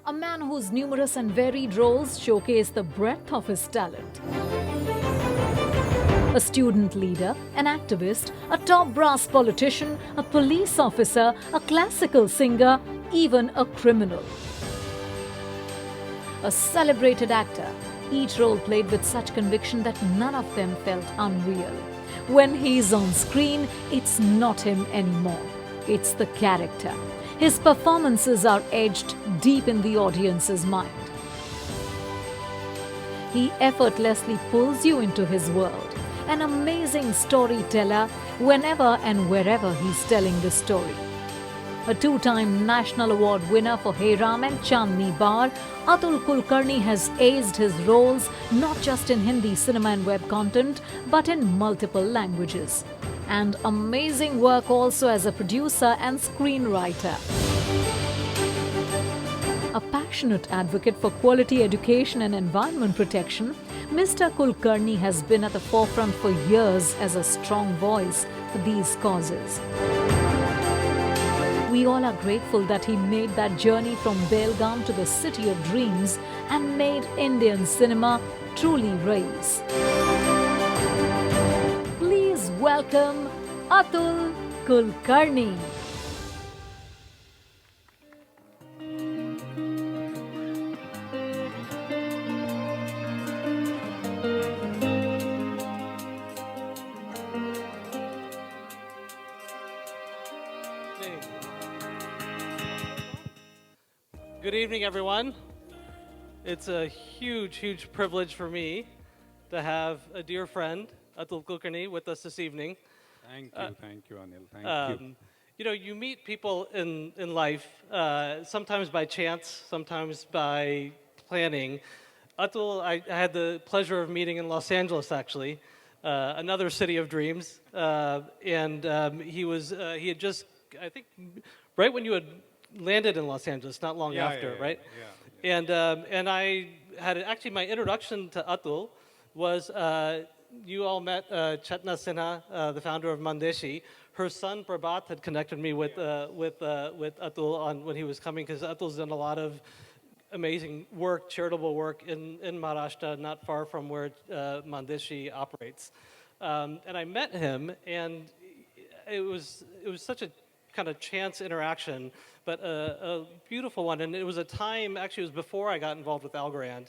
a man whose numerous and varied roles showcase the breadth of his talent. A student leader, an activist, a top brass politician, a police officer, a classical singer, even a criminal. A celebrated actor, each role played with such conviction that none of them felt unreal. When he's on screen, it's not him anymore. It's the character. His performances are etched deep in the audience's mind. He effortlessly pulls you into his world. An amazing storyteller whenever and wherever he's telling the story. A two-time National Award winner for Hey Ram and Chandni Bar, Atul Kulkarni has aced his roles not just in Hindi cinema and web content, but in multiple languages. And amazing work also as a producer and screenwriter. A passionate advocate for quality education and environment protection, Mr. Kulkarni has been at the forefront for years as a strong voice for these causes. We all are grateful that he made that journey from Belgaum to the city of dreams and made Indian cinema truly rise. Please welcome Atul Kulkarni. Good evening, everyone. It's a huge, huge privilege for me to have a dear friend, Atul Kulkarni, with us this evening. Thank you, Anil. Thank you. You know, you meet people in life, sometimes by chance, sometimes by planning. Atul, I had the pleasure of meeting in Los Angeles, actually, another city of dreams. He had just, I think, right when you had landed in Los Angeles, not long after, right? Yeah. And I had actually my introduction to Atul was you all met Chetna Sinha, the founder of Mandeshi. Her son Prabhat had connected me with Atul on when he was coming, because Atul's done a lot of amazing work, charitable work in Maharashtra, not far from where Mandeshi operates. And I met him, and it was such a kind of chance interaction, but a beautiful one. And it was a time, actually it was before I got involved with Algorand,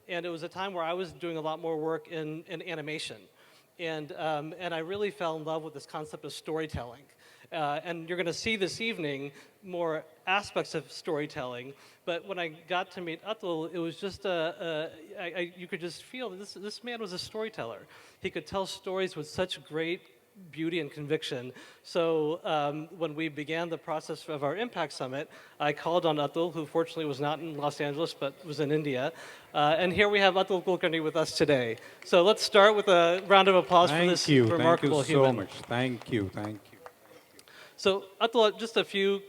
and it was a time where I was doing a lot more work in animation. And I really fell in love with this concept of storytelling. And you're going to see this evening more aspects of storytelling. But when I got to meet Atul, it was just you could just feel that this man was a storyteller. He could tell stories with such great beauty and conviction. So when we began the process of our Impact Summit, I called on Atul, who fortunately was not in Los Angeles, but was in India. And here we have Atul Kulkarni with us today. So let's start with a round of applause for this remarkable human. Thank you so much. So Atul, just a few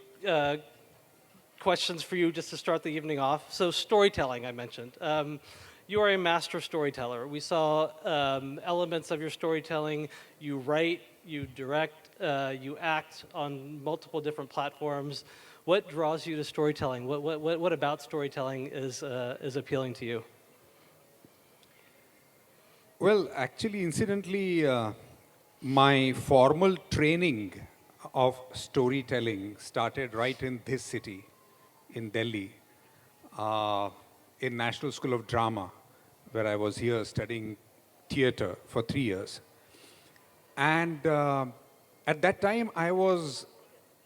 questions for you just to start the evening off. So storytelling, I mentioned. You are a master storyteller. We saw elements of your storytelling. You write, you direct, you act on multiple different platforms. What draws you to storytelling? What about storytelling is appealing to you? Well, actually, incidentally, my formal training of storytelling started right in this city, in Delhi. In National School of Drama, where I was here studying theater for 3 years. And at that time, I was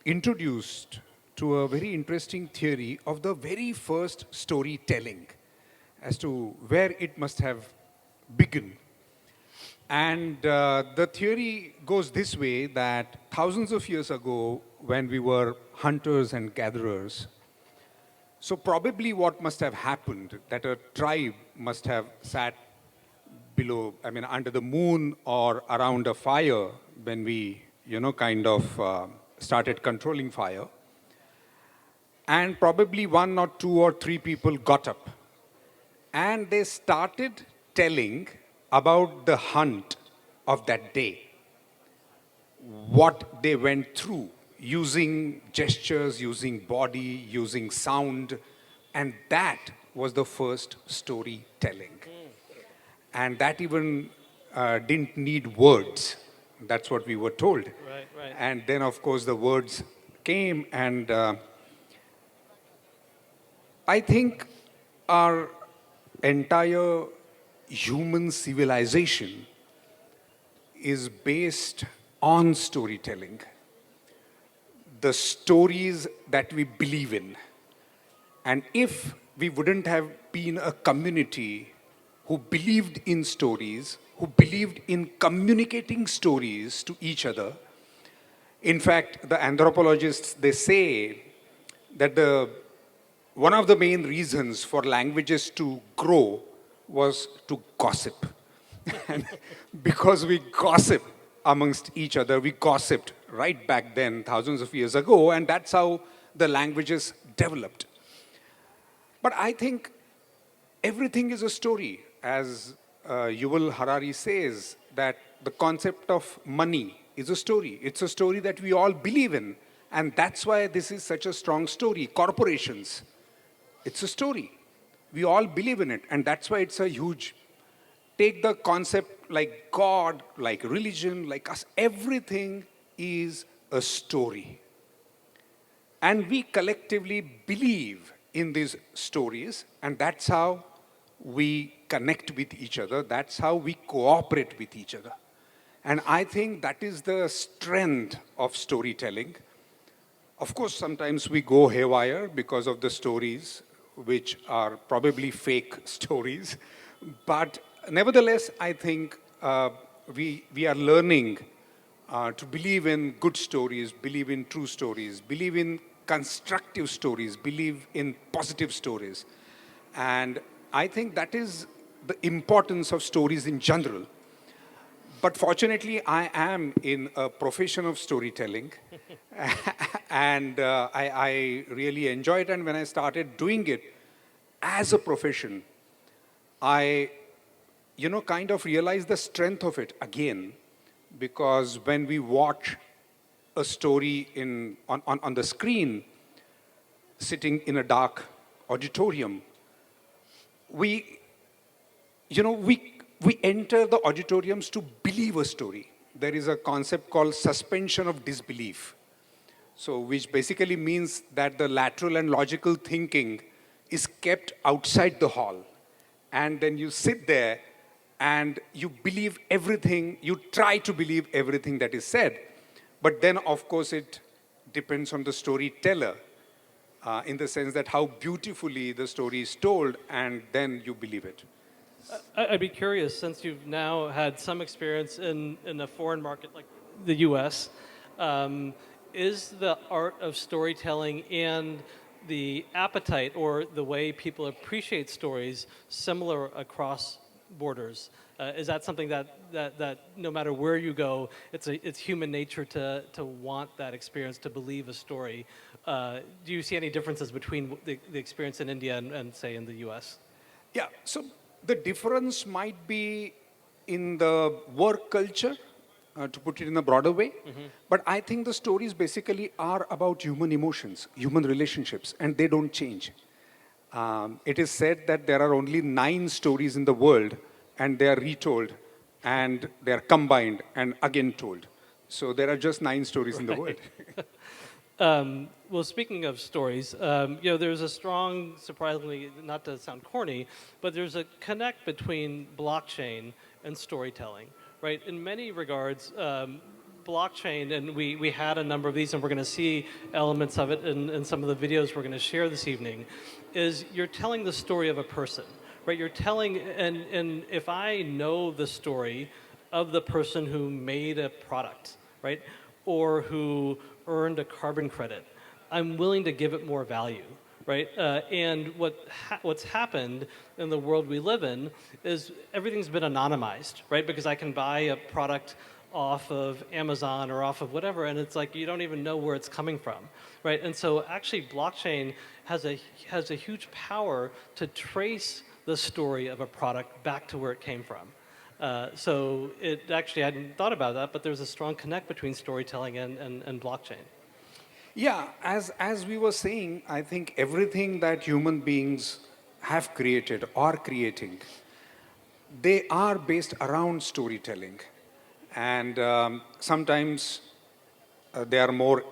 introduced to a very interesting theory of the very first storytelling as to where it must have begun. And the theory goes this way, that thousands of years ago, when we were hunters and gatherers, so probably what must have happened, that a tribe must have sat below, under the moon or around a fire when we, started controlling fire. And probably 1 or 2 or 3 people got up. And they started telling about the hunt of that day, what they went through, using gestures, using body, using sound, And that was the first storytelling. And that even didn't need words. That's what we were told. Right, right. And then, of course, the words came, and I think our entire human civilization is based on storytelling. The stories that we believe in. And if we wouldn't have been a community who believed in stories, who believed in communicating stories to each other, in fact, the anthropologists, they say that one of the main reasons for languages to grow was to gossip. And because we gossip amongst each other, we gossiped right back then, thousands of years ago, and that's how the languages developed. But I think everything is a story. As Yuval Harari says, that the concept of money is a story. It's a story that we all believe in. And that's why this is such a strong story. Corporations, it's a story. We all believe in it. And that's why it's a huge. Take the concept like God, like religion, like us. Everything is a story. And we collectively believe in these stories, and that's how we connect with each other. That's how we cooperate with each other. And I think that is the strength of storytelling. Of course, sometimes we go haywire because of the stories, which are probably fake stories. But nevertheless, I think we are learning to believe in good stories, believe in true stories, believe in constructive stories, believe in positive stories. And I think that is the importance of stories in general. But fortunately, I am in a profession of storytelling, and I really enjoy it. And when I started doing it as a profession, I, kind of realized the strength of it again, because when we watch a story on the screen, sitting in a dark auditorium, we, we enter the auditoriums to believe a story. There is a concept called suspension of disbelief. So, which basically means that the lateral and logical thinking is kept outside the hall. And then you sit there and you believe everything, you try to believe everything that is said. But then, of course, it depends on the storyteller, in the sense that how beautifully the story is told, and then you believe it. I'd be curious, since you've now had some experience in a foreign market like the US, is the art of storytelling and the appetite or the way people appreciate stories similar across borders? Is that something that no matter where you go, it's human nature to want that experience, to believe a story? Do you see any differences between the experience in India and say in the US? Yeah, so the difference might be in the work culture, to put it in a broader way. But I think the stories basically are about human emotions, human relationships, and they don't change. It is said that there are only 9 stories in the world, and they are retold, and they are combined and again told. So there are just 9 stories in the world. Well, speaking of stories, there's a strong, surprisingly, not to sound corny, but there's a connect between blockchain and storytelling, right? In many regards, blockchain, and we had a number of these, and we're going to see elements of it in some of the videos we're going to share this evening, is you're telling the story of a person, right? You're telling, and if I know the story of the person who made a product, right, or who earned a carbon credit, I'm willing to give it more value, right? And what's happened in the world we live in is everything's been anonymized, right? Because I can buy a product off of Amazon or off of whatever, and it's like you don't even know where it's coming from, right? And so actually blockchain has a huge power to trace the story of a product back to where it came from. So it actually, I hadn't thought about that, but there's a strong connect between storytelling and blockchain. Yeah, as we were saying, I think everything that human beings have created or creating, they are based around storytelling. And sometimes they are more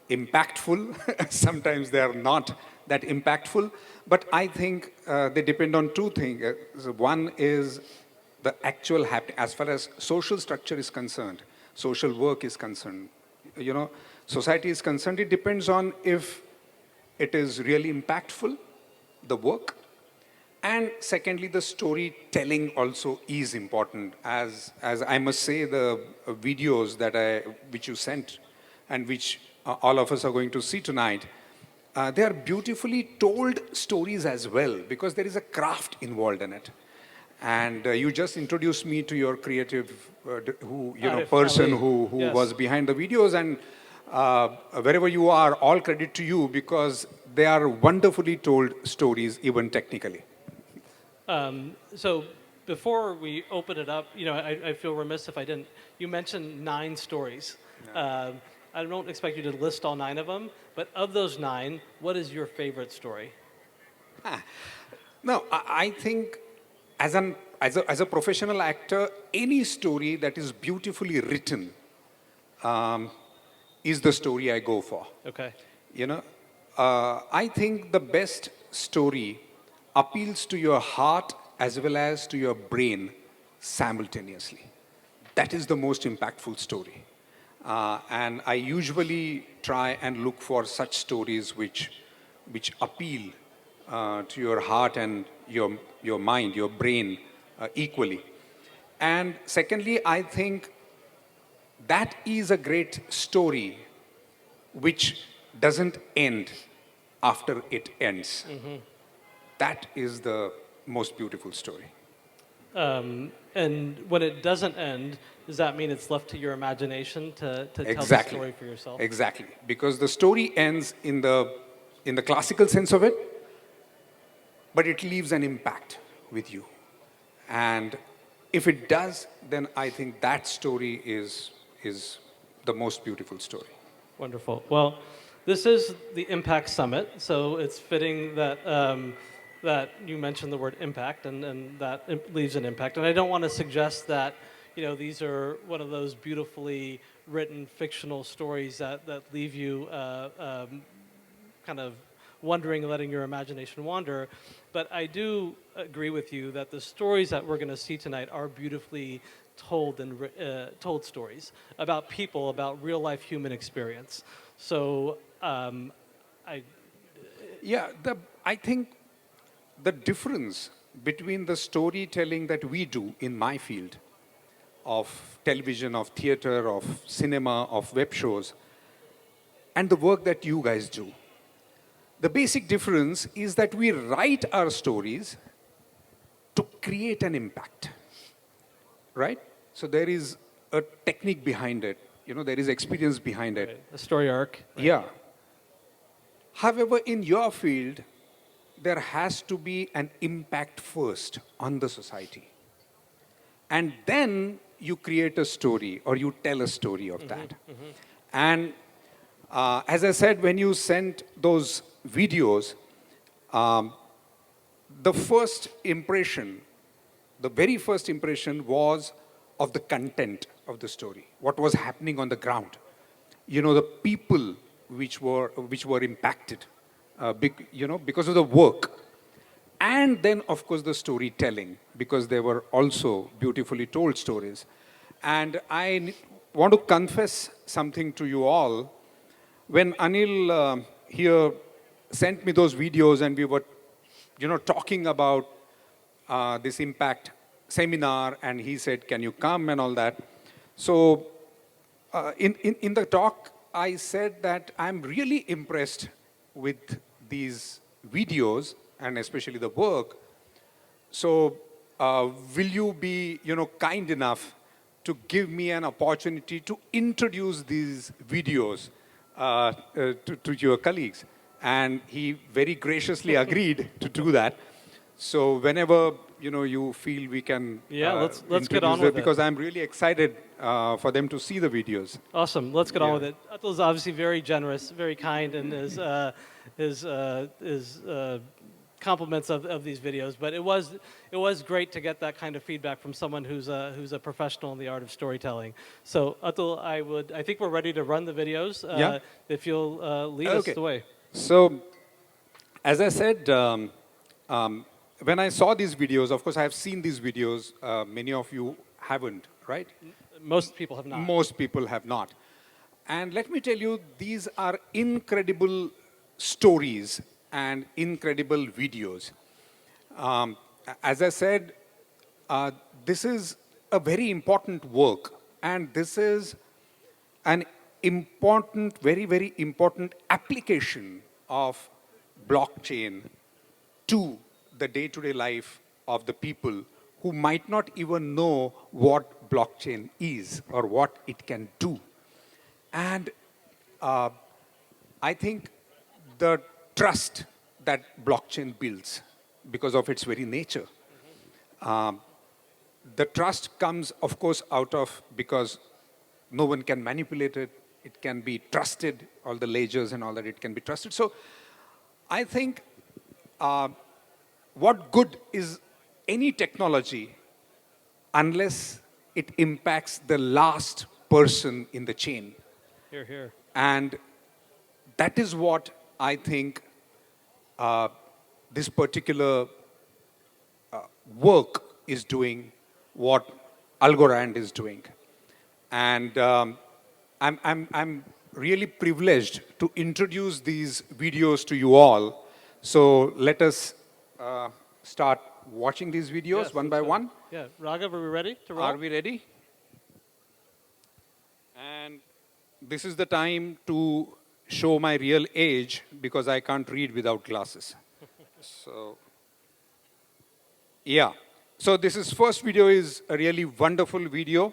impactful, sometimes they are not that impactful. But I think they depend on two things. So one is the actual happening, as far as social structure is concerned, social work is concerned, you know, society is concerned, it depends on if it is really impactful, the work. And secondly, the storytelling also is important. As I must say, the videos which you sent and which all of us are going to see tonight, they are beautifully told stories as well, because there is a craft involved in it. And you just introduced me to your creative, Arif person Ali. who Yes. was behind the videos. And wherever you are, all credit to you, because they are wonderfully told stories, even technically. So before we open it up, I feel remiss if I didn't. You mentioned 9 stories. I don't expect you to list all 9 of them, but of those 9, what is your favorite story? No, I think as a professional actor, any story that is beautifully written um, is the story I go for. Okay. You know, I think the best story appeals to your heart as well as to your brain simultaneously. That is the most impactful story. And I usually try and look for such stories which appeal to your heart and your mind, your brain equally. And secondly, I think that is a great story which doesn't end after it ends. That is the most beautiful story. And when it doesn't end, does that mean it's left to your imagination to tell the Exactly. story for yourself? Exactly. Because the story ends in the classical sense of it, but it leaves an impact with you. And if it does, then I think that story is the most beautiful story. Wonderful. Well, this is the Impact Summit, so it's fitting that you mentioned the word impact and that it leaves an impact. And I don't want to suggest that these are one of those beautifully written fictional stories that leave you kind of wondering, letting your imagination wander. But I do agree with you that the stories that we're going to see tonight are beautifully told and told stories about people, about real life human experience. So I Yeah, I think the difference between the storytelling that we do in my field of television, of theater, of cinema, of web shows, and the work that you guys do. The basic difference is that we write our stories to create an impact, right? So there is a technique behind it, there is experience behind it. right, a story arc. Right? Yeah. However, in your field, there has to be an impact first on the society. And then you create a story or you tell a story of that. And as I said, when you sent those videos, um, the first impression, the very first impression was of the content of the story, what was happening on the ground. The people which were impacted, because of the work. And then, of course, the storytelling, because they were also beautifully told stories. And want to confess something to you all. When Anil here sent me those videos and we were, talking about this impact seminar, and he said, "Can you come?" and all that. So in the talk, I said that I'm really impressed with these videos and especially the work. So will you be, kind enough to give me an opportunity to introduce these videos to your colleagues? And he very graciously agreed to do that. So whenever, you feel we can Yeah, let's get introduce on it, with it. because I'm really excited for them to see the videos. Awesome. Let's get on Yeah. with it. Atul's obviously very generous, very kind in his compliments of these videos. But it was great to get that kind of feedback from someone who's a professional in the art of storytelling. So Atul, I think we're ready to run the videos. Yeah. If you'll lead us the way. So, as I said, when I saw these videos, of course, I have seen these videos. Many of you haven't, right? Most people have not. Most people have not. And let me tell you, these are incredible stories and incredible videos. As I said, this is a very important work, and this is an important, very, very important application of blockchain to the day-to-day life of the people who might not even know what blockchain is or what it can do. And I think the trust that blockchain builds, because of its very nature, the trust comes, of course, out of, because no one can manipulate it. It can be trusted, all the ledgers and all that, it can be trusted. So I think what good is any technology unless it impacts the last person in the chain? Here, here. And that is what I think this particular work is doing, what Algorand is doing. And I'm really privileged to introduce these videos to you all. So let us start watching these videos Yes, one by let's go. one. Yeah, Raghav, are we ready to roll? Are we ready? And this is the time to show my real age, because I can't read without glasses. So, yeah. So this is first video is a really wonderful video.